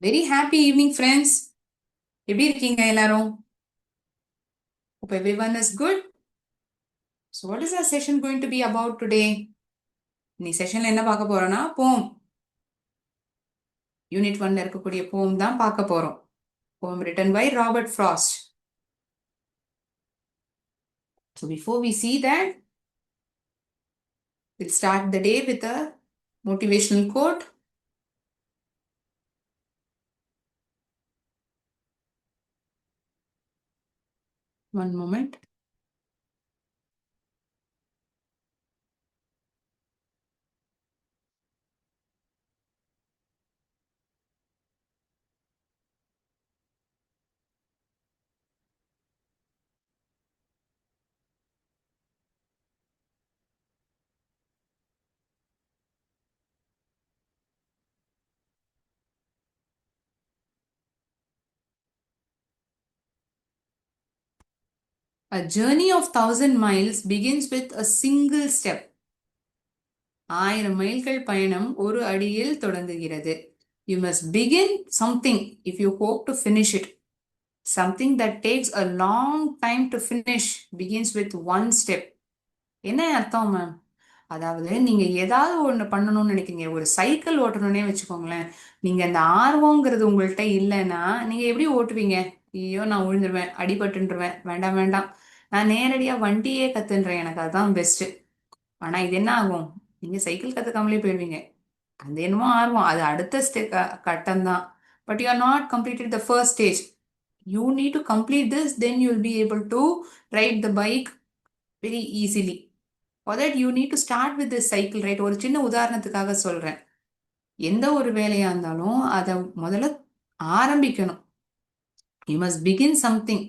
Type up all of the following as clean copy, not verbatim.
Very happy evening, friends. எப்படி இருக்கீங்க எல்லாரும்? Hope everyone is good. So what is our session going to be about today? இந்த செஷன்ல என்ன பார்க்க போறோம்னா போம் யூனிட் 1ல இருக்கக்கூடிய போம் தான் பார்க்க போறோம். Poem written by Robert Frost. So before we see that, we'll start the day with a motivational quote. One moment. A journey of 1,000 miles begins with a single step. 1000 மைல்கள் பயணம் ஒரு அடியில் தொடங்குகிறது. You must begin something if you hope to finish it. Something that takes a long time to finish begins with one step. என்ன அர்த்தம் ma'am? அதாவது நீங்க ஏதாவது ஒன்று பண்ணணும்னு நினைக்கிறீங்க, ஒரு சைக்கிள் ஓட்டணும்னே வச்சுக்கோங்களேன். நீங்க அந்த ஆர்வங்கிறது உங்கள்கிட்ட இல்லைன்னா நீங்க எப்படி ஓட்டுவீங்க? ஐயோ நான் விழுந்துருவேன், அடிபட்டுருவேன், வேண்டாம் வேண்டாம், நான் நேரடியா வண்டியே கத்துன்றேன், எனக்கு அதுதான் பெஸ்ட். ஆனா இது என்ன ஆகும்? நீங்க சைக்கிள் கத்துக்காமலே போயிடுவீங்க. அது என்னமோ ஆர்வம், அது அடுத்த கட்டம் தான். But you are not completed the first stage. You need to complete this, then you'll be able to ride the bike very easily. For that you need to start with this cycle, right? ஒரு சின்ன உதாரணத்துக்காக சொல்றேன். எந்த ஒரு வேலையா இருந்தாலும் அதை முதல்ல ஆரம்பிக்கணும். You must begin something.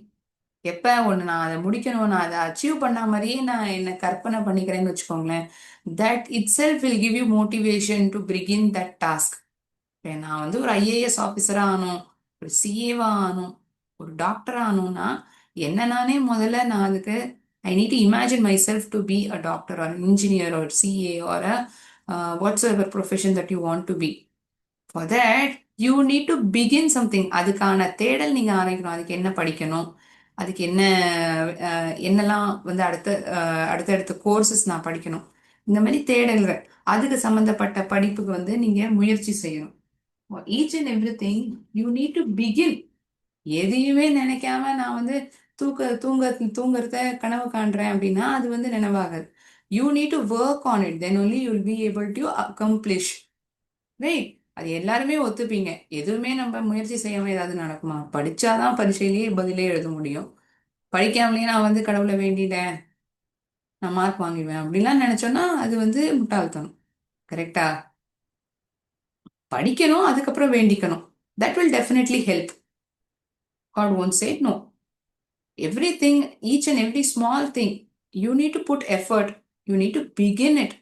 எப்ப ஒன்று நான் அதை முடிக்கணும், நான் அதை அச்சீவ் பண்ண மாதிரியே நான் என்ன கற்பனை பண்ணிக்கிறேன்னு வச்சுக்கோங்களேன், that itself will give you motivation to begin that task. நான் வந்து ஒரு ஐஏஎஸ் ஆஃபீஸரா ஆகணும், ஒரு சிஏவா ஆகணும், ஒரு டாக்டரா ஆகணும்னா என்ன நானே முதல்ல நான் அதுக்கு I need to imagine myself to be a doctor or engineer or CA or whatsoever profession that you want to be. For that you need to begin something. அதுக்கான தேடல் நீங்க ஆரம்பிக்கணும். அதுக்கு என்ன படிக்கணும், அதுக்கு என்ன என்னெல்லாம் வந்து அடுத்தடுத்த கோர்சஸ் நான் படிக்கணும், இந்த மாதிரி தேடல்கள், அதுக்கு சம்பந்தப்பட்ட படிப்புக்கு வந்து நீங்க முயற்சி செய்யணும். For each and everything you need to begin. எதையுமே நினைக்காம நான் வந்து தூங்குறத கனவு காண்றேன் அப்படின்னா அது வந்து நினைவாகாது. You need to work on it, then only you will be able to accomplish. Right? அது எல்லாருமே ஒத்துப்பீங்க. எதுவுமே நம்ம முயற்சி செய்யாம ஏதாவது நடக்குமா? படிச்சாதான் பரீட்சையிலேயே பதிலே எழுத முடியும். படிக்காமலே நான் வந்து கடவுளை வேண்டிட்டேன், நான் மார்க் வாங்கிடுவேன் அப்படிலாம் நினைச்சோன்னா அது வந்து முட்டாள்தனம். கரெக்டா? படிக்கணும், அதுக்கப்புறம் வேண்டிக்கணும். That will definitely help. God won't say no. Everything, each and every small thing, you need to put effort. You need to begin it.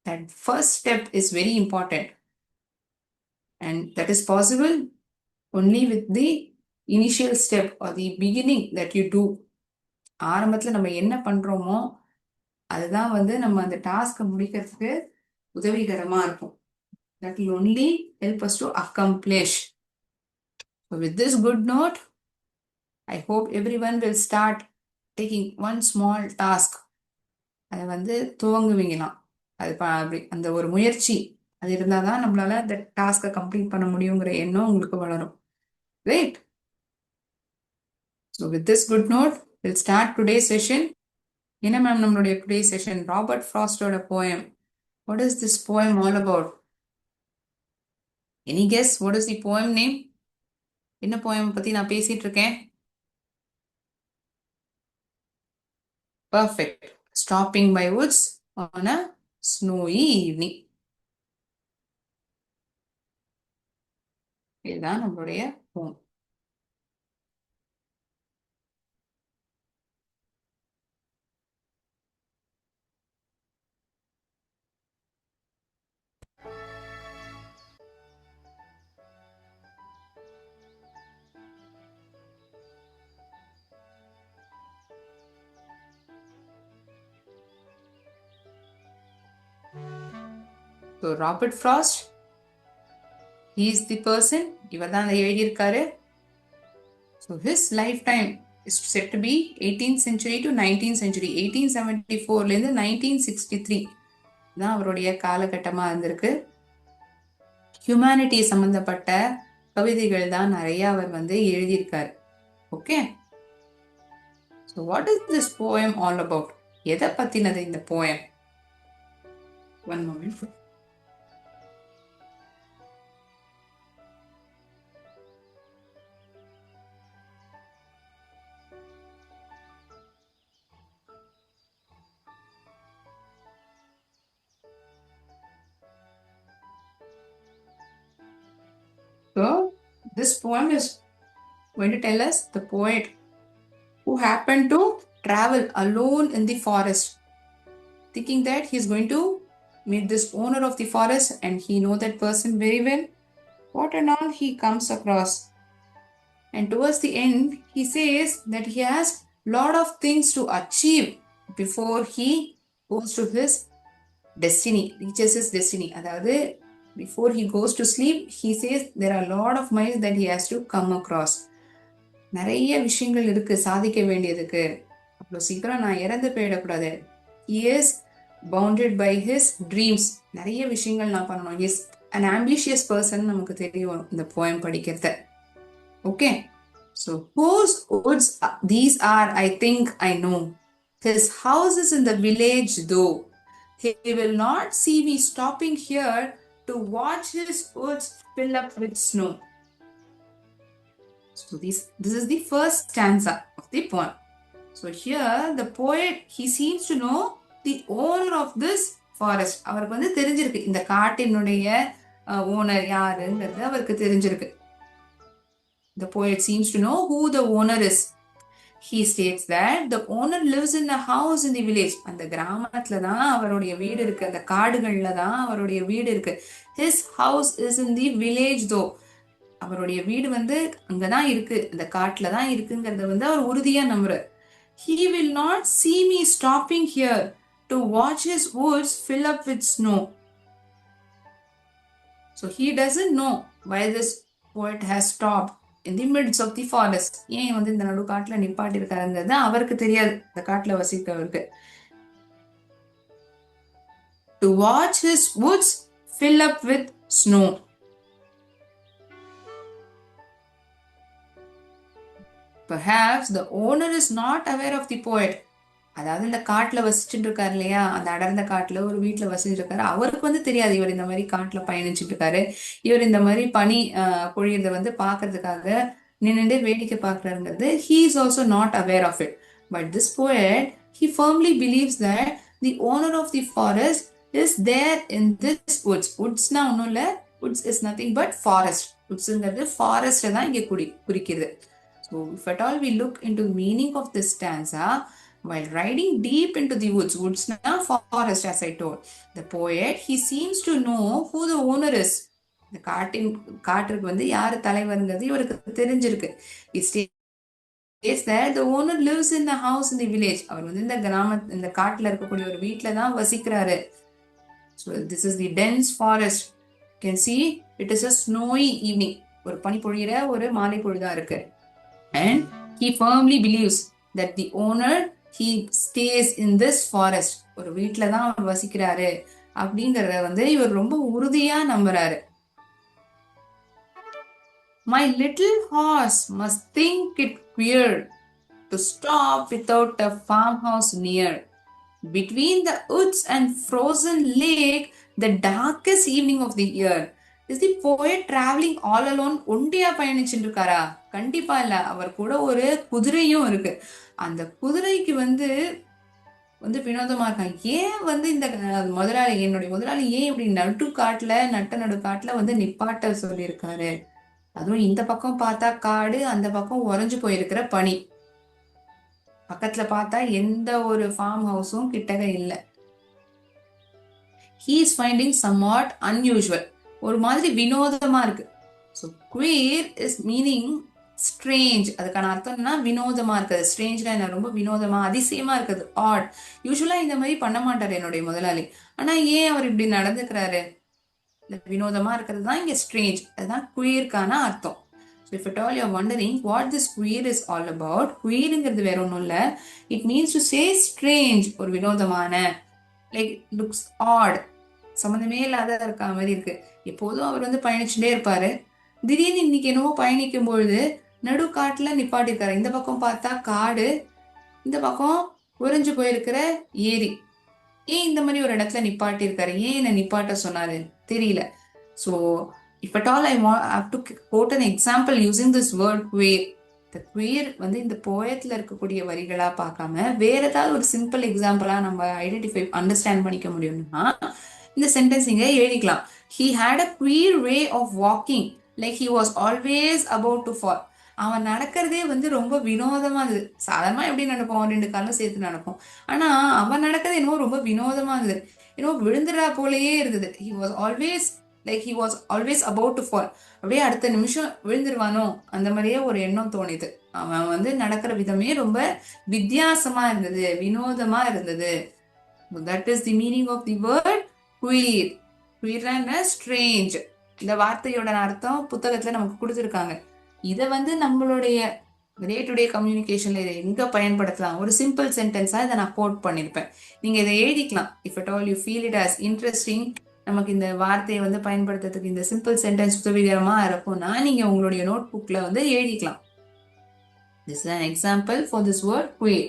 That first step is very important. And that is possible only with the initial step or the beginning that you do. ஆரம்பத்தில் நம்ம என்ன பண்றோமோ அதுதான் வந்து நம்ம அந்த டாஸ்கை முடிக்கிறதுக்கு உதவிகரமா இருக்கும். That will only help us to accomplish. So with this good note, I hope everyone will start taking one small task. அதை வந்து துவங்குவீங்களாம். அது அப்படி அந்த ஒரு முயற்சி அது இருந்தால் தான் நம்மளால அந்த டாஸ்கை கம்ப்ளீட் பண்ண முடியுங்கிற எண்ணம் உங்களுக்கு வளரும். Right? So with this good note will start today session. என்ன மேம் நம்மளுடைய டுடே செஷன்? ராபர்ட் ஃப்ராஸ்டோட poem. What is this poem all about? Any guess what is the poem name? என்ன போயம் பத்தி நான் பேசிட்டு இருக்கேன்? Perfect. Stopping by woods on a snowy evening. இதுதான் நம்மளுடைய போம். So Robert Frost, he is the person, இவர் தான் அதை எழுதியிருக்காரு. So his lifetime is said to be 18th century to 19th century. 1874ல இருந்து 1963 தான் அவருடைய காலகட்டமா இருந்திருக்கு. ஹியூமனிட்டி சம்பந்தப்பட்ட கவிதைகள் தான் நிறைய அவர் வந்து எழுதியிருக்காரு. Okay, so what is this poem all about? எதை பத்தினது இந்த poem? One moment. So this poem is going to tell us the poet who happened to travel alone in the forest, thinking that he's going to meet this owner of the forest and he know that person very well. What and all he comes across. And towards the end, he says that he has lot of things to achieve before he goes to his destiny, reaches his destiny. அதாவது before he goes to sleep, he says there are a lot of miles that he has to come across. நிறைய விஷயங்கள் இருக்கு சாதிக்க வேண்டியதுக்கு, அவ்வளோ சீக்கிரம் நான் இறந்து போயிடக்கூடாது. He is bounded by his dreams. நிறைய விஷயங்கள் நான் பண்ணணும். He is an ambitious person. நமக்கு தெரியும் இந்த போயம் படிக்கிறத. Okay, so whose woods these are, I think I know. His house is in the village though. He will not see me stopping here to watch his woods fill up with snow. So this is the first stanza of the poem. So here the poet, he seems to know the owner of this forest. அவருக்கு வந்து தெரிஞ்சிருக்கு இந்த காட்டினுடைய owner யாருங்கிறது அவருக்கு தெரிஞ்சிருக்கு. The poet seems to know who the owner is. He states that the owner lives in a house in the village. அந்த கிராமத்துல தான் அவருடைய வீடு இருக்கு, அந்த காடுகள்ல தான் அவருடைய வீடு இருக்கு. His house is in the village though. அவருடைய வீடு வந்து அங்கதான் இருக்கு, அந்த காட்டுல தான் இருக்குங்கிறத வந்து அவர் உறுதியா நம்புறார். He will not see me stopping here to watch his woods fill up with snow. So he doesn't know why this poet has stopped in the midst of the forest. ஏன் வந்து இந்த நடு காட்டுல நிப்பாட்டி இருக்காருங்கிறது அவருக்கு தெரியாது, இந்த காட்டுல வசிக்கிறவருக்கு. To watch his woods fill up with snow. Perhaps the owner is not aware of the poet. அதாவது இந்த காட்டுல வசிச்சுட்டு இருக்காரு இல்லையா, அந்த அடர்ந்த காட்டுல ஒரு வீட்டுல வசிச்சுட்டு இருக்காரு, அவருக்கு வந்து தெரியாது இவர் இந்த மாதிரி காட்டுல பயணிச்சுட்டு இருக்காரு, இவர் இந்த மாதிரி பனி பொழியறத வந்து பாக்குறதுக்காக நின்னுட்டு வேடிக்கை பாக்குறாருங்கிறது. He is also not aware of it. But this poet, he firmly believes that the owner of the forest is there in this woods. Woodsனா ஒன்றும் இல்லை, woods is nothing but forest. Woodsங்கிறது ஃபாரஸ்ட் தான் இங்கே குறிக்கிறது. So if at all we look into the meaning of this stanza, while riding deep into the woods, woods na forest as I told, the poet, he seems to know who the owner is. இந்த காட்டுக்கு வந்து யாரு தலைவருங்கிறது இவருக்கு தெரிஞ்சிருக்கு. It states that the owner lives in the house in the village. அவர் வந்து இந்த காட்டுல இருக்கக்கூடிய ஒரு வீட்டுல தான் வசிக்கிறாரு. So this is the dense forest. You can see it is a snowy evening. ஒரு பனி பொழியிற ஒரு மாலை பொழுதா இருக்கு. And he firmly believes that the owner, he stays in this forest. ஒரு வீட்டுல தான் அவர் வசிக்கிறாரு அப்படிங்கறத வந்து இவர் ரொம்ப உறுதியா நம்புறாரு. My little horse must think it queer to stop without a farmhouse near. Between the woods and frozen lake, the darkest evening of the year. Is the poet traveling all alone? ஒண்டியா பயணிச்சுட்டு இருக்காரா? கண்டிப்பா இல்ல, அவர் கூட ஒரு குதிரையும் இருக்கு. அந்த குதிரைக்கு வந்து வினோதமா இருக்காங்க. ஏன் வந்து இந்த முதலாளி, என்னுடைய முதலாளி ஏன் இப்படி நடு காட்டுல வந்து நிப்பாட்ட சொல்லியிருக்காரு? அதுவும் இந்த பக்கம் பார்த்தா காடு, அந்த பக்கம் உறைஞ்சு போயிருக்கிற பனி, பக்கத்துல பார்த்தா எந்த ஒரு ஃபார்ம் ஹவுஸும் கிட்டக இல்ல. He is finding somewhat unusual. ஒரு மாதிரி வினோதமா இருக்கு. So queer is meaning strange. அதுக்கான அர்த்தம்னா வினோதமா இருக்குது. ஸ்ட்ரேஞ்ச்னா என்ன, ரொம்ப வினோதமா அதிசயமா இருக்குது, ஆட். யூஸ்வலா இந்த மாதிரி பண்ண மாட்டாரு என்னுடைய முதலாளி. ஆனா ஏன் அவர் இப்படி நடந்துக்கிறாரு? வினோதமா இருக்கிறது தான் இங்க ஸ்ட்ரேஞ்ச். அதுதான் குயர்க்கான அர்த்தம். So if at all you're wondering what this queer is all about, queerங்கிறது வேற ஒன்றும் இல்லை. It means to say strange, ஒரு வினோதமான, லைக் லுக்ஸ் ஆட், சம்மந்தமே இல்லாத இருக்க மாதிரி இருக்கு. எப்போதும் அவர் வந்து பயணிச்சுட்டே இருப்பாரு. திடீர்னு இன்னைக்கு என்னவோ பயணிக்கும் பொழுது நடு காட்டுல நிப்பாட்டிருக்காரு. இந்த பக்கம் பார்த்தா காடு, இந்த பக்கம் உறைஞ்சு போயிருக்கிற ஏரி. ஏன் இந்த மாதிரி ஒரு இடத்துல நிப்பாட்டிருக்காரு? ஏன் என்ன நிப்பாட்ட சொன்னாரு தெரியல. So if at all I have to quote an example using this word queer, the queer வந்து இந்த போயத்துல இருக்கக்கூடிய வரிகளா பார்க்காம வேற ஏதாவது ஒரு சிம்பிள் எக்ஸாம்பிளா நம்ம ஐடென்டிஃபை அண்டர்ஸ்டாண்ட் பண்ணிக்க முடியும்னா இந்த சென்டென்ஸ் இங்க எழுதிக்கலாம். He had a queer way of walking, like he was always about to fall. அவன் நடக்கிறதே வந்து ரொம்ப வினோதமா இருந்தது. சாதாரணமா எப்படி நடப்போம், 2 காலும் சேர்த்து நடப்போம். ஆனா அவன் நடக்கிறது என்னவோ ரொம்ப வினோதமா இருந்தது. என்னவோ விழுந்துடா போலயே இருந்தது. He was always like he was always about to fall. அப்படியே அடுத்த நிமிஷம் விழுந்துருவானோ அந்த மாதிரியே ஒரு எண்ணம் தோணிது. அவன் வந்து நடக்கிற விதமே ரொம்ப வித்தியாசமா இருந்தது, வினோதமா இருந்தது. That is the meaning of the word queer. queer strange. இந்த வார்த்தையோட அர்த்தம் புத்தகத்துல நமக்கு கொடுத்துருக்காங்க. இதை வந்து நம்மளுடைய டே டு டே கம்யூனிகேஷன்ல இதை எங்க பயன்படுத்தலாம்? ஒரு சிம்பிள் சென்டென்ஸா இதை நான் கோட் பண்ணிருப்பேன். நீங்க இதை எழுதிக்கலாம். If at all you feel it as interesting, நமக்கு இந்த வார்த்தையை வந்து பயன்படுத்துறதுக்கு இந்த சிம்பிள் சென்டென்ஸ் உதவிகரமா இருக்கும்னா நீங்க உங்களுடைய நோட் புக்ல வந்து எழுதிக்கலாம். This is an example for this word queer.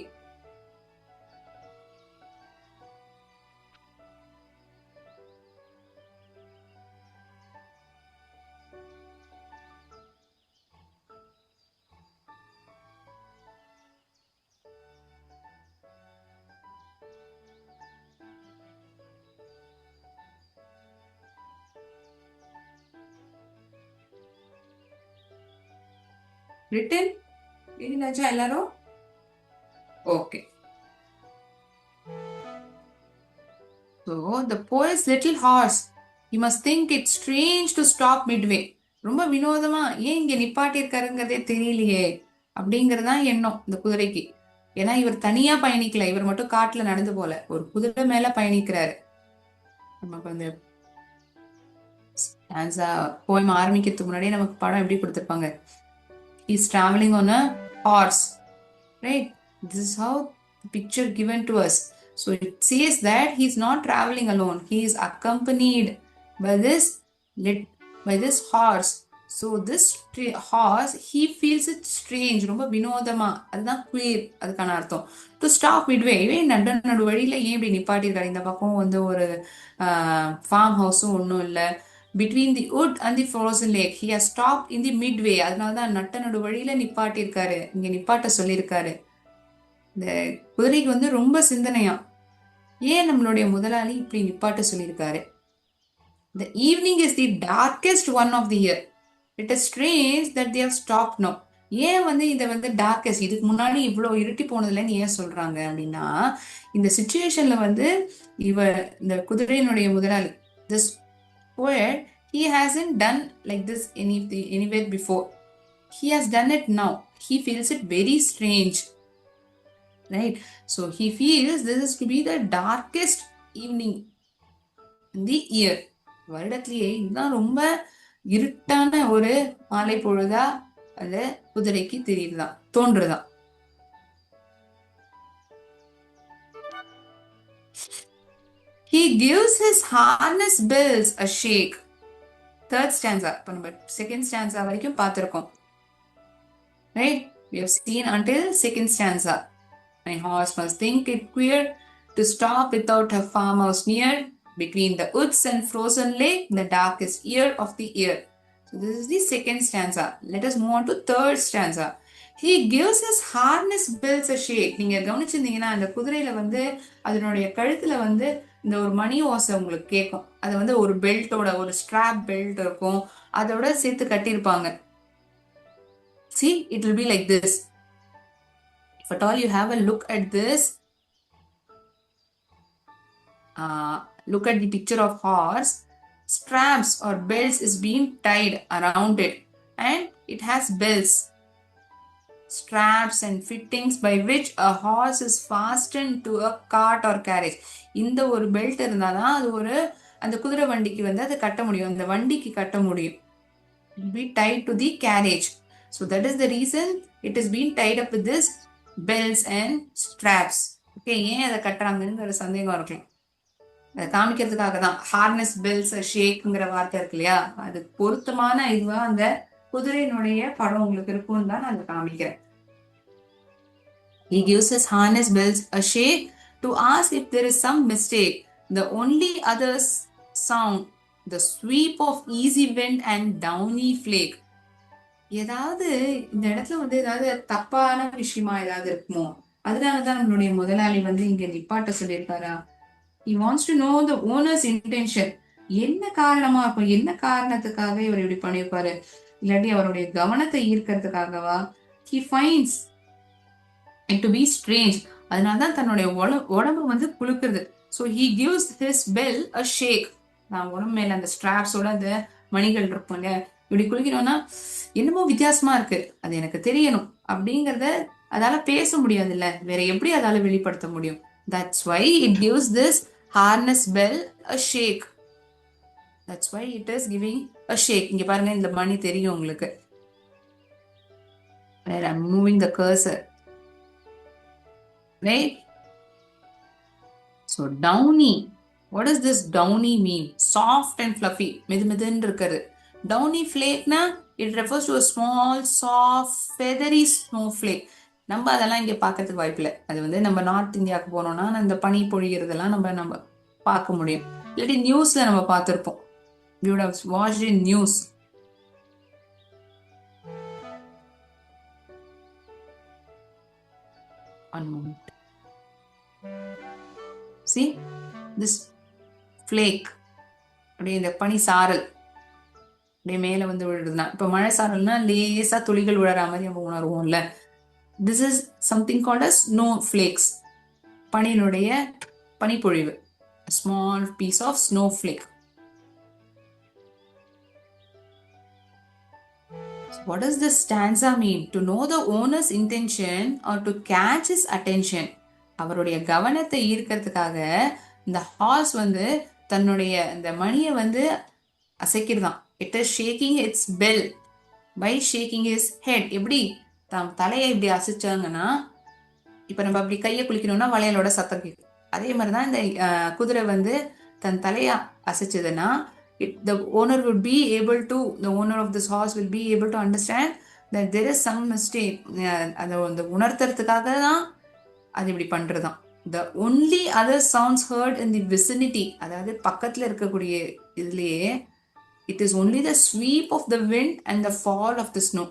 Written? எழுதினாச்சா எல்லாரும்? Okay. So the poet's little horse, you must think it's strange to stop midway. ரொம்ப வினோதமா ஏன் இங்க நிப்பாட்டிருக்காருங்கிறதே தெரியலையே அப்படிங்கறதுதான் எண்ணம் இந்த குதிரைக்கு. ஏன்னா இவர் தனியா பயணிக்கல, இவர் மட்டும் காட்டுல நடந்து போல, ஒரு குதிரை மேல பயணிக்கிறாரு. நமக்கு அந்த போயம் ஆரம்பிக்கிறதுக்கு முன்னாடியே நமக்கு படம் எப்படி கொடுத்திருப்பாங்க? He's traveling on a horse, right? This is how the picture given to us. So it says that he's not traveling alone. He is accompanied by this horse. So this horse, he feels it strange, ரொம்ப வினோதமா. அதுதான் queer, அதுக்கான அர்த்தம். To stop midway, நடு வழியில ஏன் இப்படி நிப்பாட்டிருக்காரு? இந்த பக்கம் வந்து ஒரு ஃபார்ம் ஹவுஸும் ஒன்றும் இல்லை. Between the wood and the frozen lake, he has stopped in the midway. அதனாலதான் நட்ட நடு வழியில நிப்பாட்டிருக்காரு, இங்க நிப்பாட்ட சொல்லியிருக்காரு. இந்த குதிரைக்கு வந்து ரொம்ப சிந்தனையா, ஏன் நம்மளுடைய முதலாளி இப்படி நிப்பாட்ட சொல்லியிருக்காரு? The evening is the darkest one of the year. It is strange that they have stopped now. ஏன் வந்து இதை வந்து டார்க்கஸ்ட், இதுக்கு முன்னாடி இவ்வளவு இருட்டி போனதுலன்னு ஏன் சொல்றாங்க அப்படின்னா, இந்த சிச்சுவேஷன்ல வந்து இந்த குதிரையினுடைய முதலாளி, this poet, he hasn't done like this anywhere before. He has done it now. He feels it very strange, right? So he feels this is to be the darkest evening in the year. வருடத்திலேயே இதுதான் ரொம்ப இருட்டான ஒரு மாலை பொழுதா அது குதிரைக்கு தெரியுதுதான், தோன்றுதான். He gives his harness bells a shake. Third stanza. இப்போ நம்ம second stanza வரைக்கும் பார்த்திருக்கோம், right? We have seen until second stanza. My horse must think it queer to stop without a farmhouse near, between the woods and frozen lake, the darkest year of the year. So this is the second stanza. Let us move on to third stanza. He gives his harness bells a shake. நீங்க கவனிச்சிருந்தீங்கன்னா அந்த குதிரையில வந்து அதனுடைய கழுத்துல வந்து இந்த ஒரு மணி ஓசை உங்களுக்கு கேட்கும். அது வந்து ஒரு பெல்ட்டோட, ஒரு ஸ்ட்ராப் பெல்ட் இருக்கும், அதோட சேர்த்து கட்டியிருப்பாங்க. See, it will be like this. If at all you have a look at this, look at the picture of horse, straps or belts is being tied around it, and it has bells, straps and fittings by which a horse is fastened to a cart or carriage. இந்த ஒரு belt இருந்தாதான் அது ஒரு அந்த குதிரை வண்டிக்கு வந்து அதை கட்ட முடியும், அந்த வண்டிக்கு கட்ட முடியும். Be tied to the carriage. So that is the reason it is being tied up with this bells and straps. Okay, ஏன் அதை கட்டுறாங்கன்னு சந்தேகம் இருக்கலாம். அதை காமிக்கிறதுக்காக தான் ஹார்னஸ் பெல்ஸ் ஷேக்குங்கிற வார்த்தை இருக்கு இல்லையா, அது பொருத்தமான இதுவா அந்த குதிரையினுடைய படம் உங்களுக்கு இருக்கும்னு தான் நான் அதை காமிக்கிறேன். He gives his harness bells a shake to ask if there is some mistake. The only other sound, the sweep of easy wind and downy flake. ஏதாவது இந்த இடத்துல வந்து ஏதாவது தப்பான விஷயமா ஏதாவது இருக்குமோ, அதனாலதான் நம்மளுடைய முதலாளி வந்து இங்க நிப்பாட்ட சொல்லியிருக்காரா? He wants to know the owner's intention. என்ன காரணமா இருக்கும், என்ன காரணத்துக்காக இவர் இப்படி பண்ணிருப்பாரு, இல்லாட்டி அவருடைய கவனத்தை ஈர்க்கிறதுக்காகவா? He finds it to be strange. அதனாலதான் தன்னுடைய உடம்பு வந்து குலுக்குறது. So he gives his bell a shake. நான் உடம்பு மேல அந்த ஸ்ட்ராப்ஸோட அந்த மணிகள் இருக்கும் இல்லையா, இப்படி குளிக்கணும்னா என்னமோ வித்தியாசமா இருக்கு, அது எனக்கு தெரியணும் அப்படிங்கறத அதால பேச முடியாது இல்ல, வேற எப்படி அதால வெளிப்படுத்த முடியும்? That's why it gives this harness bell a shake. That's why it is giving a shake. இங்க பாருங்க, இந்த மணி தெரியும் உங்களுக்கு. I'm moving the cursor. Right? So downy. What does this downy mean? Soft and fluffy. மெதுமெதுன்னு இருக்கிறது. Downy flake na, it refers to a small, soft, feathery snowflake. நம்ம அதெல்லாம் இங்க பார்க்கறதுக்கு வாய்ப்பு இல்லை. அது வந்து நம்ம நார்த் இந்தியாவுக்கு போனோம்னா அந்த பனி பொழிகிறதெல்லாம் நம்ம பார்க்க முடியும். இல்லாட்டி நியூஸ்ல நம்ம பார்த்திருப்போம். You would have watched in news. One moment. See this flake. அப்படியே இந்த பனி சாரல் அப்படியே மேல வந்து விழுதுன்னா, இப்ப மழை சாரல்னா லேசா துளிகள் விழற மாதிரி நம்ம உணர்வோம்ல. This is something called as snow flakes. பனியினுடைய பனிப்பொழிவு. A small piece of snowflake. So what does this stanza mean? To know the owner's intention or to catch his attention. அவருடைய கவனத்தை ஈர்க்கிறதுக்காக இந்த ஹார்ஸ் வந்து தன்னுடைய இந்த மணியை வந்து அசைக்கிறதான். It is shaking its bell by shaking his head. எப்படி தம் தலையை இப்படி அசைச்சாங்கன்னா, இப்ப நம்ம அப்படி கையை குளிக்கணும்னா வளையலோட சத்தம் கேட்கும். அதே மாதிரிதான் இந்த குதிரை வந்து தன் தலையை அசைச்சதுன்னா, the owner would be able to, the owner of this horse will be able to understand that there is some mistake. அதை வந்து உணர்த்துறதுக்காக தான் அது இப்படி பண்றதுதான். The only other sounds heard in the vicinity, அதாவது பக்கத்துல இருக்கக்கூடிய இதுலயே, it is only the sweep of the wind and the fall of the snow.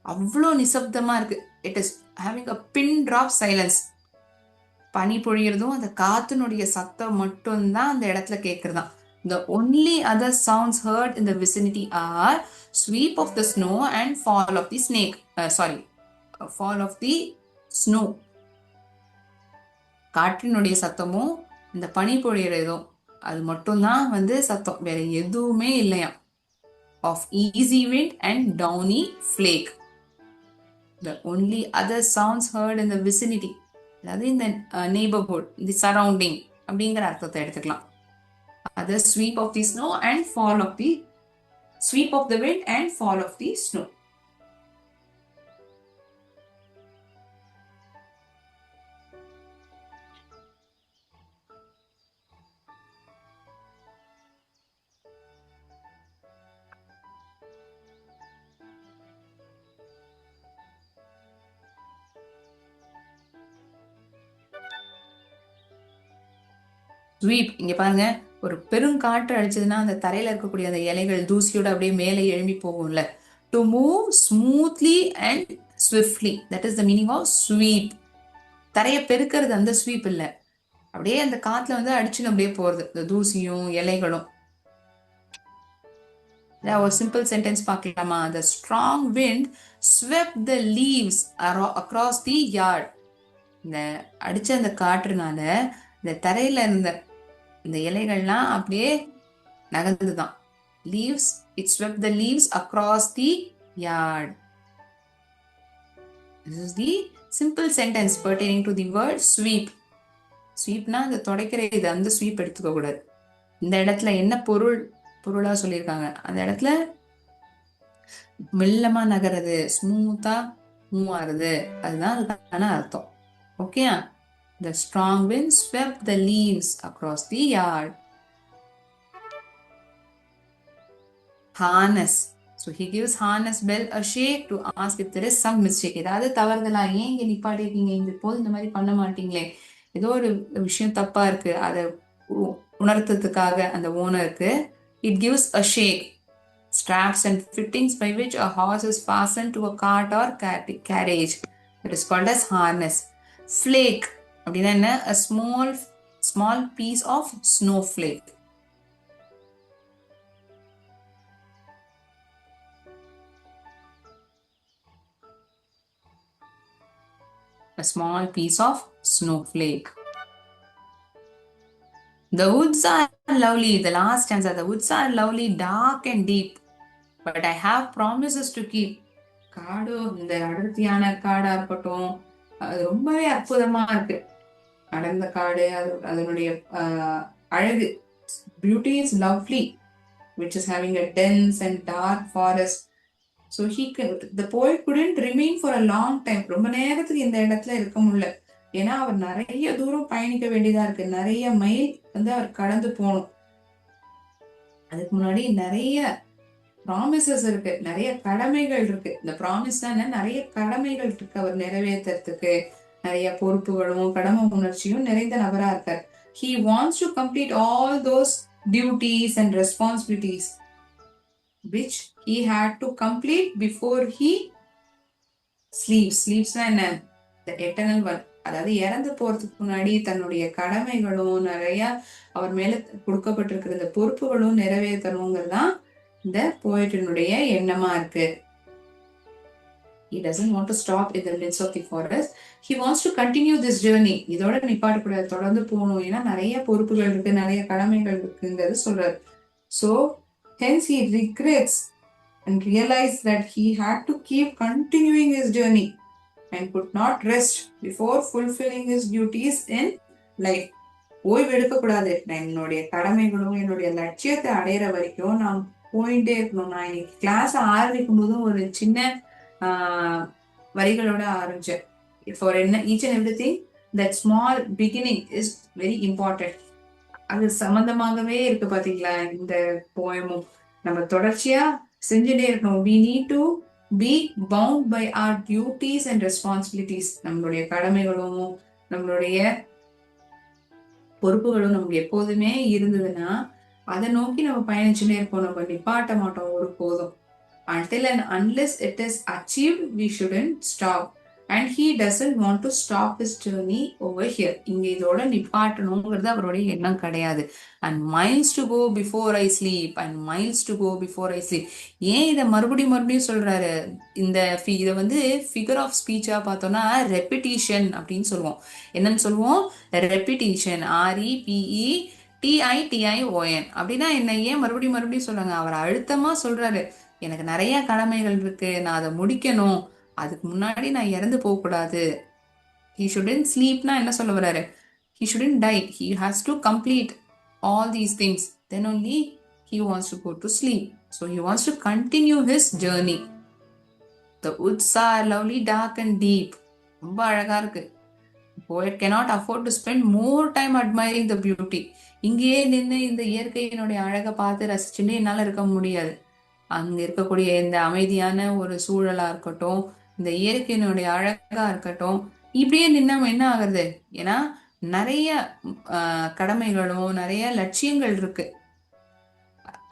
அவ்வளோ நிசப்தமா இருக்கு. It is having a pin drop silence. பனி பொழியறதும் அந்த காத்தினுடைய சத்தம் மட்டும்தான் அந்த இடத்துல கேட்கறதான். The only other sounds heard in the vicinity are sweep of the snow and fall of the snake. Fall of the snow. காற்றினுடைய சத்தமும் இந்த பனி பொழியறதும் அது மட்டும்தான் வந்து சத்தம், வேற எதுவுமே இல்லையா. Of easy wind and downy flake. The only other sounds heard in the vicinity, அதாவது இந்த neighborhood, the surrounding அப்படிங்கிற அர்த்தத்தை எடுத்துக்கலாம். The sweep of the snow and fall of the sweep of the wind and fall of the snow. Sweep இங்க பாருங்க, ஒரு பெருங்காற்று அடிச்சதுன்னா அந்த தரையில இருக்கக்கூடிய அந்த இலைகள் தூசியோட அப்படியே மேலே எழும்பி போகும்ல. To move smoothly and swiftly, that is the meaning of sweep. தரையை பெருக்கிறது அந்த ஸ்வீப் இல்ல, அப்படியே அந்த காத்துல வந்து அடிச்சுன்னு அப்படியே போறது இந்த தூசியும் இலைகளும். ஒரு சிம்பிள் சென்டென்ஸ் பார்க்கலாமா? The strong wind swept the leaves across the yard. இந்த அடிச்ச அந்த காற்றுனால இந்த தரையில இருந்த இந்த இலைகள்லாம் அப்படியே நகர்ந்துதான். Leaves, it swept the leaves across the yard. This is the simple sentence pertaining to the word sweep. Sweepனா அந்த துடைக்கிற இது, அந்த ஸ்வீப் எடுத்துக்க கூடாது. இந்த இடத்துல என்ன பொருளா சொல்லியிருக்காங்க, அந்த இடத்துல மெல்லமா நகருது, ஸ்மூத்தா மூவ் ஆகுது, அதுதான் அதுக்கான அர்த்தம். Okay, the strong wind swept the leaves across the yard. Harness. So he gives harness bell a shake to ask if there is some mistake. ஏதாவது தவறுதலா, ஏன் இங்க நிப்பாட்டிருக்கீங்க, இந்த போது இந்த மாதிரி பண்ண மாட்டீங்களே, ஏதோ ஒரு விஷயம் தப்பா இருக்கு, அதை உணர்த்ததுக்காக அந்த ஓனருக்கு it gives a shake. Straps and fittings by which a horse is fastened to a cart or carriage. It is called as harness. Flake அப்படின்னா என்ன? A small piece of snowflake. A small piece of snowflake. The woods are lovely. The last stanza. The woods are lovely, dark and deep, but I have promises to keep. காடு, இந்த அடர்த்தியான காடா இருக்கட்டும், அது ரொம்பவே அற்புதமா இருக்கு. அடர்ந்த காடு, அதனுடைய அழகு, beauty is lovely, which is having a dense and dark forest. So the poet couldn't remain for a long time. ரொம்ப நேரத்துக்கு இந்த இடத்துல இருக்க முடியல. ஏன்னா அவர் நிறைய தூரம் பயணிக்க வேண்டியதா இருக்கு, நிறைய மைல் வந்து அவர் கடந்து போகணும். அதுக்கு முன்னாடி நிறைய ப்ராமிசஸ் இருக்கு, நிறைய கடமைகள் இருக்கு. இந்த ப்ராமிஸ் தான் நிறைய கடமைகள் இருக்கு அவர் நிறைவேற்றுறதுக்கு. நிறைய பொறுப்புகளும் கடமை உணர்ச்சியும் நிறைந்த நபரா இருக்கார். He wants to complete all those duties and responsibilities which he had to complete before he sleeps. Sleepsனா என்ன? The eternal one. அதாவது இறந்து போறதுக்கு முன்னாடி தன்னுடைய கடமைகளும் நிறைய அவர் மேல கொடுக்கப்பட்டிருக்கிற இந்த பொறுப்புகளும் நிறைவேற்றணுங்கிறதுதான் இந்த போயட்டினுடைய எண்ணமா இருக்கு. He doesn't want to stop in the midst of the forest. He wants to continue this journey. இதோட நிப்பாட்டக்கூடாது, தொடர்ந்து போகணும். ஏன்னா நிறைய பொறுப்புகள் இருக்கு, நிறைய கடமைகள் இருக்குங்கிறது சொல்றாரு. So hence he regrets and realized that he had to keep continuing his journey and could not rest before fulfilling his duties in life. ஓய்வு எடுக்கக்கூடாது, நான் என்னுடைய கடமைகளும் என்னுடைய லட்சியத்தை அடையிற வரைக்கும் நான் போயிட்டே இருக்கணும். நான் இன்னைக்கு கிளாஸ் ஆரம்பிக்கும் போதும் ஒரு சின்ன வரிகளோட ஆரம்பிச்சேன். For each and everything, that small beginning is very important. அது சம்பந்தமாகவே இருக்கு பாத்தீங்களா இந்த போயமும். நம்ம தொடர்ச்சியா செஞ்சுட்டே இருக்கணும். We need to be bound by our duties and responsibilities. நம்மளுடைய கடமைகளும் நம்மளுடைய பொறுப்புகளும் நமக்கு எப்போதுமே இருந்ததுன்னா அதை நோக்கி நம்ம பயணிச்சுட்டே இருப்போம். நம்ம நிப்பாட்ட மாட்டோம் ஒரு போதும். Until and unless it is achieved, we shouldn't stop. And he doesn't want to stop his journey over here. இங்க இதோட நிப்பாட்டணுங்கிறது அவருடைய எண்ணம் கிடையாது. And miles to go before I sleep. And miles to go before I sleep. ஏன் இதை மறுபடியும் சொல்றாரு? இதை வந்து ஃபிகர் ஆஃப் ஸ்பீச்சா பார்த்தோம்னா ரெப்பிட்டிஷன் அப்படின்னு சொல்லுவோம். என்னன்னு சொல்லுவோம்? ரெப்பிட்டிஷன். REPETITION அப்படின்னா என்ன? ஏன் மறுபடியும் சொல்றாங்க? அவர் அழுத்தமா சொல்றாரு, எனக்கு நிறைய கடமைகள் இருக்கு, நான் அதை முடிக்கணும், அதுக்கு முன்னாடி நான் இறந்து போக கூடாது. He shouldn't sleepனா என்ன சொல்ல வர்றாரு? He shouldn't die. He has to complete all these things. Then only he wants to go to sleep. So he wants to continue his journey. The woods are lovely, dark and deep. ரொம்ப அழகா இருக்கு. Poet cannot afford to spend more time admiring the beauty. இங்கேயே நின்று இந்த இயற்கையினுடைய அழகை பார்த்து ரசிச்சுட்டு என்னால இருக்க முடியாது. அங்க இருக்கக்கூடிய இந்த அமைதியான ஒரு சூழலா இருக்கட்டும், இந்த இயற்கையினுடைய அழகா இருக்கட்டும், இப்படியே நின்னா என்ன ஆகுறது? ஏன்னா நிறைய கடமைகளும் நிறைய லட்சியங்கள் இருக்கு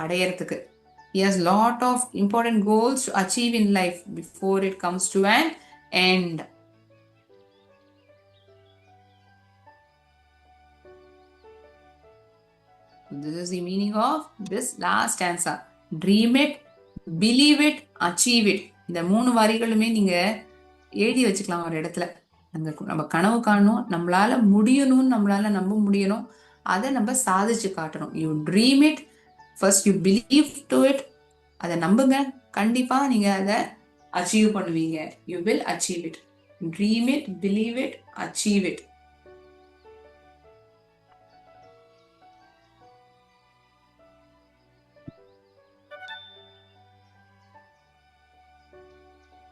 அடையறதுக்கு. He has lot of important goals to achieve in life before it comes to an end. This is the meaning of this last stanza. Dream it, believe it, achieve it. இந்த 3 வரிகளுமே நீங்க எழுதி வச்சுக்கலாம் ஒரு இடத்துல. நம்ம கனவு காணணும், நம்மளால முடியணும்னு நம்மளால நம்ப முடியணும், அதை நம்ம சாதிச்சு காட்டணும். You dream it, first you believe to it. அதை நம்புங்க, கண்டிப்பா நீங்க அதை அச்சீவ் பண்ணுவீங்க. You will achieve it. Dream it, believe it, achieve it.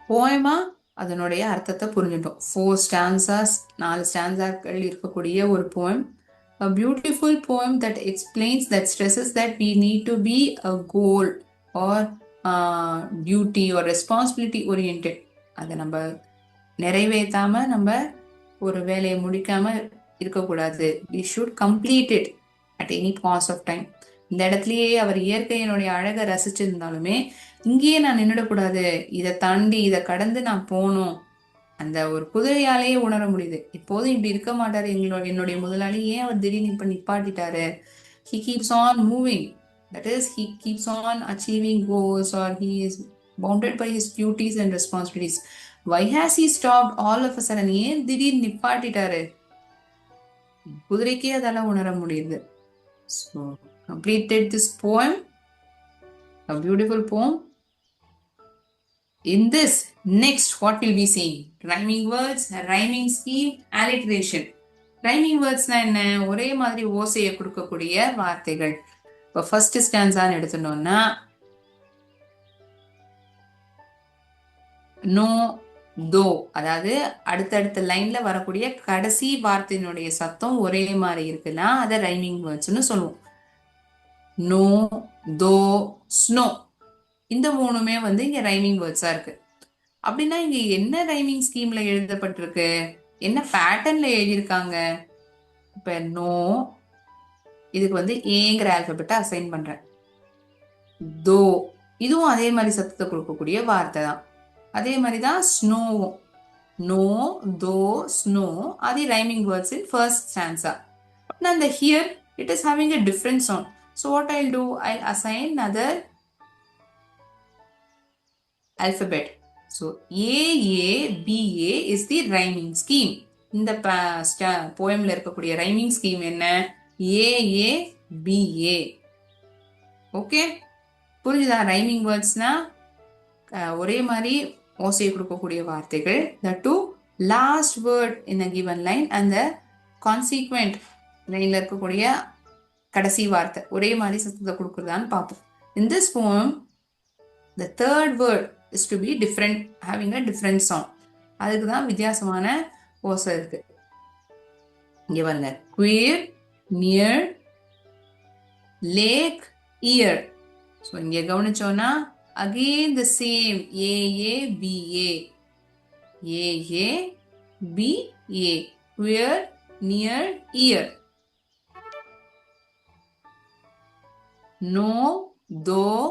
போயமா அதனுடைய அர்த்தத்தை புரிஞ்சுட்டோம். 4 ஸ்டான்சாஸ், 4 ஸ்டான்சாக்கள் இருக்கக்கூடிய ஒரு poem. A beautiful poem that explains, that stresses that we need to be a goal or duty or responsibility oriented. அதை நம்ம நிறைவேற்றாம நம்ம ஒரு வேலையை முடிக்காம இருக்கக்கூடாது. we should complete it at any cost of time. இந்த இடத்துலயே அவர் இயற்கையினுடைய அழகை ரசிச்சிருந்தாலுமே இங்கேயே நான் நின்றுடக்கூடாது, இதை தாண்டி இதை கடந்து நான் போகணும், அந்த ஒரு குதிரையாலேயே உணர முடியுது. இப்போதும் இப்படி இருக்க மாட்டாரு என்னுடைய முதலாளி, ஏன் அவர் திடீர்னு இப்ப நிப்பாட்டிட்டாரு. he keeps on moving, that is he keeps on achieving goals or he is bounded by his duties and responsibilities. why has he stopped all of a sudden? ஏன் திடீர்னு நிப்பாட்டிட்டாரு? குதிரைக்கே அதெல்லாம் உணர முடியுது. so completed this poem, a beautiful poem. In this, next what will we see? Rhyming words, rhyming scheme, alliteration. Rhyming words na enna? ஒரே மாதிரி ஓசையை கொடுக்கக்கூடிய வார்த்தைகள். இப்போ ஃபர்ஸ்ட் ஸ்டான்ஸான்னு எடுத்துட்டோம்னா நோ தோ, அதாவது அடுத்தடுத்த லைன்ல வரக்கூடிய கடைசி வார்த்தையினுடைய சத்தம் ஒரே மாதிரி இருக்குன்னா அதை ரைமிங் வேர்ட்ஸ்னு சொல்லுவோம். நோ, தோ, ஸ்னோ, இந்த மூணுமே வந்து இங்க ரைமிங் வேர்ட்ஸா இருக்கு. அப்படின்னா இங்க என்ன ரைமிங் ஸ்கீம்ல எழுதப்பட்டிருக்கு, என்ன பேட்டர்ன்ல எழுதியிருக்காங்க? இப்ப நோ, இதுக்கு வந்து ஏங்கிற ஆல்பபெட்டை அசைன் பண்றேன். தோ, இதுவும் அதே மாதிரி சத்தத்தை கொடுக்கக்கூடிய வார்த்தை தான். அதே மாதிரிதான் ஸ்னோவும். நோ, தோ, snow are the rhyming words in first stanza. Now the here it is having a different sound. So what I'll do, I'll assign another alphabet. So AABA is the rhyming scheme. இந்த போயம்ல இருக்கக்கூடிய rhyming scheme என்ன? AABA. Okay, புரிஞ்சுதா? Rhyming வேர்ட்ஸ்னா ஒரே மாதிரி ஓசையை கொடுக்கக்கூடிய வார்த்தைகள். The two last word in a given line and the consequent லைன்ல இருக்கக்கூடிய கடைசி வார்த்தை ஒரே மாதிரி சத்தத்தை கொடுக்குறதான்னு பார்ப்போம். In this poem, the third word is to be different, having a different sound. அதுக்கு தான் வித்தியாசமான ஓசை இருக்கு. இங்க பாருங்க, queer, near, lake, ear. So இங்க கவனிச்சோன்னா again the same AABA. AABA. Queer, near, ear. No, though,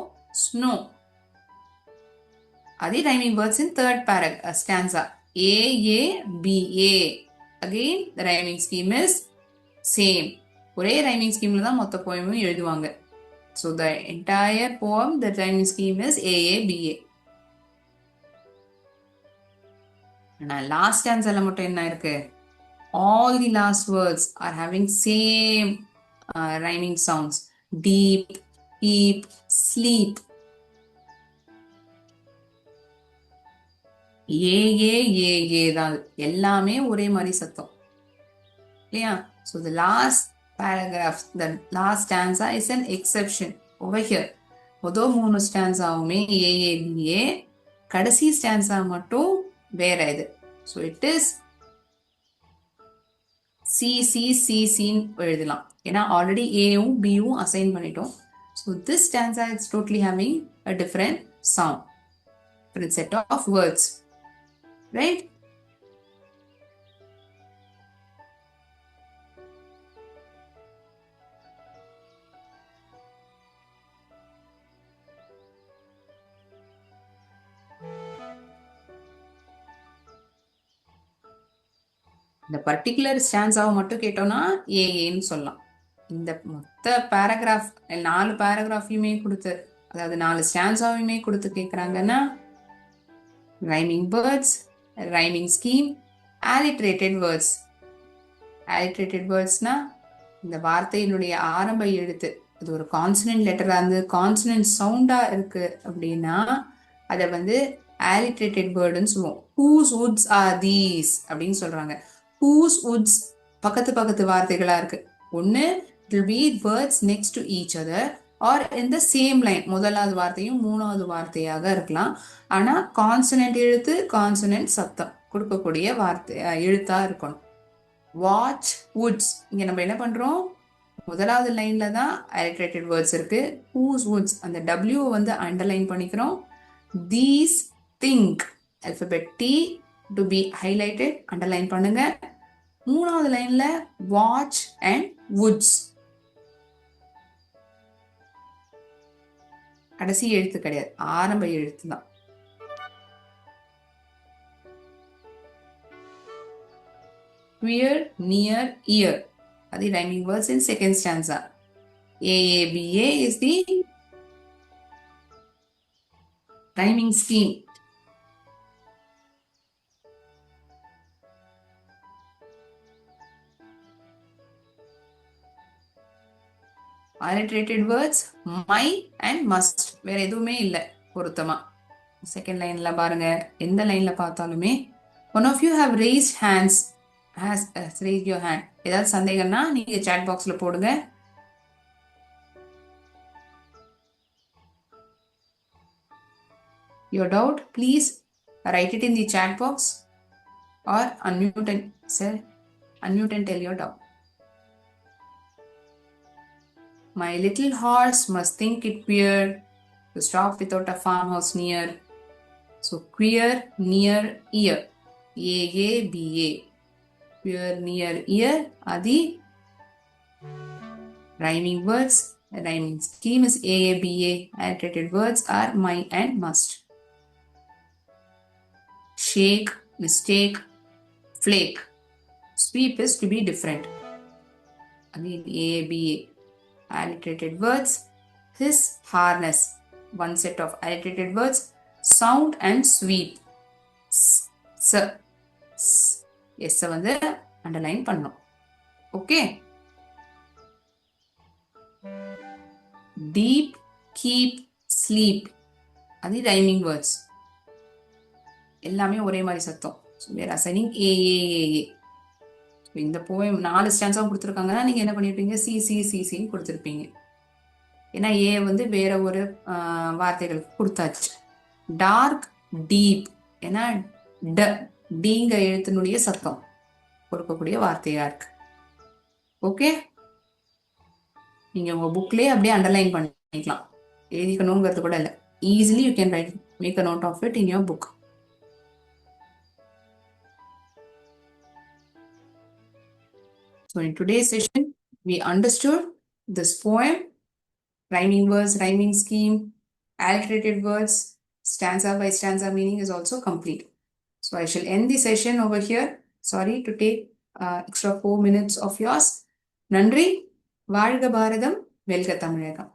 snow. Are the rhyming words in third stanza. AABA. Again the rhyming scheme is same. ஒரே rhyming schemeல தான் மொத்த போயமும் எழுதுவாங்க. So the entire poem, the rhyming scheme is AABA. ஆனா last stanza மட்டும் என்ன இருக்கு? All the last words are having same rhyming sounds. Deep, peep, sleep. ஏ தான், எல்லாமே ஒரே மாதிரி சத்தம் இல்லையா? So the last paragraph, the last stanza is an exception over here. முதல் 3 ஸ்டான்ஸாவுமே AABA, கடைசி ஸ்டான்ஸா மட்டும் வேற இது. So it is CCCCன்னு எழுதலாம். ஏன்னா ஆல்ரெடி ஏவும் பியும் அசைன் பண்ணிட்டோம். So this stanza is totally having a different sound, different set of words, right? இந்த பர்டிகுலர் ஸ்டான்ஸாவை மட்டும் கேட்டோம்னா ஏன்னு சொல்லலாம். இந்த மொத்த பேராகிராஃப் 4 பேராகிராஃபையுமே கொடுத்து, அதாவது 4 ஸ்டான்ஸாவையுமே கொடுத்து கேட்குறாங்கன்னா rhyming words, rhyming scheme, alliterated words. alliterated wordsனா இந்த வார்த்தையினுடைய ஆரம்ப எழுத்து அது ஒரு கான்சனன்ட் லெட்டரா இருந்து கான்சனன்ட் சவுண்டா இருக்கு அப்படின்னா அதை வந்து alliterated wordன்னு சொல்லுவோம். whose woods are these அப்படின்னு சொல்றாங்க. whose woods பக்கத்து வார்த்தைகளா இருக்கு. ஒன்னு it will be words next to each other or in the same line முதலாவது வார்த்தையும் மூணாவது வார்த்தையாக இருக்கலாம். ஆனா கான்சனன்ட் எழுத்து கான்சனன்ட் சத்தம் கொடுக்கக்கூடிய வார்த்தை எழுத்தா இருக்கணும். வாட்ச் வுட்ஸ், இங்க நம்ம என்ன பண்றோம், முதலாவது லைன்ல தான் alliterated வேர்ட்ஸ் இருக்கு. whose woods, அந்த W வந்து அண்டர்லைன் பண்ணிக்கிறோம். these think, alphabet T to be highlighted, underline பண்ணுங்க. மூணாவது லைன்ல வாட்ச் அண்ட் வுட்ஸ், கடைசி எழுத்து கிடையாது, ஆரம்ப எழுத்து தான். queer, near, ear, அது rhyming words in second stanza. AABA is the rhyming scheme. alliterated words my and must, வேற எதுவுமே இல்லை பொருத்தமா. செகண்ட் லைன்ல பாருங்க, எந்த லைன்ல பார்த்தாலுமே one of you have raised hands, has raised your hand. ஏதாவது சந்தேகம்னா நீங்க சாட் பாக்ஸ்ல போடுங்க. your doubt please write it in the chat box or unmute and tell your doubt. My little horse must think it queer to stop without a farmhouse near. So queer, near, ear. AABA. Queer, near, ear are the rhyming words. The rhyming scheme is AABA. Alliterated words are my and must. Shake, mistake, flake. Sweep is to be different. Again AABA. Alliterated words, his harness, one set of alliterated words, sound and sweep. S வந்து underline பண்ணணும். Okay. Deep, keep, sleep, அது rhyming words, எல்லாமே ஒரே மாதிரி சத்தம். வேர் assigning ஏஏஏஏ. இந்த poem 4 ஸ்டான்ஸாவும் கொடுத்துருக்காங்கன்னா நீங்க என்ன பண்ணிருப்பீங்க, சிசிசிசின்னு கொடுத்துருப்பீங்க. ஏன்னா ஏ வந்து வேற ஒரு வார்த்தைகளுக்கு கொடுத்தாச்சு. டார்க், டீப், ஏன்னா டிங்க எழுத்தினுடைய சத்தம் கொடுக்கக்கூடிய வார்த்தையா இருக்கு. ஓகே, நீங்க உங்க புக்லயே அப்படியே அண்டர்லைன் பண்ணிக்கலாம், எழுதிக்கணுங்கிறது கூட இல்லை. Easily you can write, make a note of it in your book. So in today's session, we understood this poem, rhyming words, rhyming scheme, alliterated words, stanza by stanza meaning is also complete. So I shall end the session over here. Sorry to take extra 4 minutes of yours. Nandri, Valga Bharadam, Velga Tamilagam.